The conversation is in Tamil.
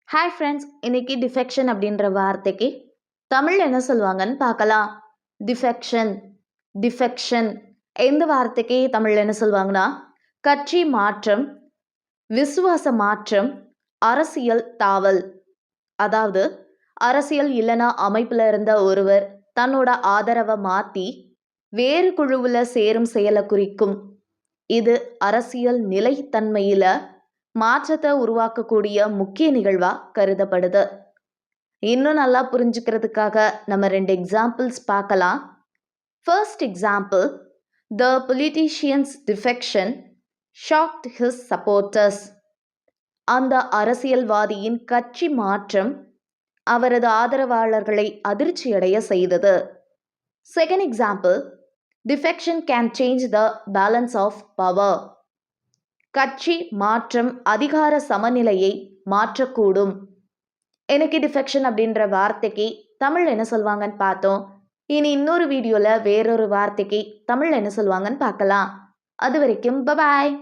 ஹாய் ஃப்ரெண்ட்ஸ், இன்னைக்கு டிஃபெக்ஷன் அப்படின்ற வார்த்தைக்கு தமிழ் என்ன சொல்லுவாங்கன்னு பார்க்கலாம். டிஃபெக்ஷன் டிஃபெக்ஷன் எந்த வார்த்தைக்கு தமிழ் என்ன சொல்லுவாங்கன்னா, கட்சி மாற்றம், விசுவாச மாற்றம், அரசியல் தாவல். அதாவது அரசியல் இல்லைனா அமைப்பில் இருந்த ஒருவர் தன்னோட ஆதரவை மாற்றி வேறு குழுவில் சேரும் செயலை குறிக்கும். இது அரசியல் நிலைத்தன்மையில் மாற்றத்தை உருவாக்கக்கூடிய முக்கிய நிகழ்வாக கருதப்படுது. இன்னும் நல்லா புரிஞ்சுக்கிறதுக்காக நம்ம 2 எக்ஸாம்பிள்ஸ் பார்க்கலாம். First example, the politician's defection shocked his supporters. அந்த அரசியல்வாதியின் கட்சி மாற்றம் அவரது ஆதரவாளர்களை அதிர்ச்சியடைய செய்தது. Second example, defection can change the balance of power. கட்சி மாற்றம் அதிகார சமநிலையை மாற்றக்கூடும். எனக்கு டிஃபெக்ஷன் அப்படின்ற வார்த்தைக்கு தமிழ் என்ன சொல்லுவாங்கன்னு பார்த்தோம். இனி இன்னொரு வீடியோவில் வேறொரு வார்த்தைக்கு தமிழ் என்ன சொல்லுவாங்கன்னு பார்க்கலாம். அது வரைக்கும் பபாய்.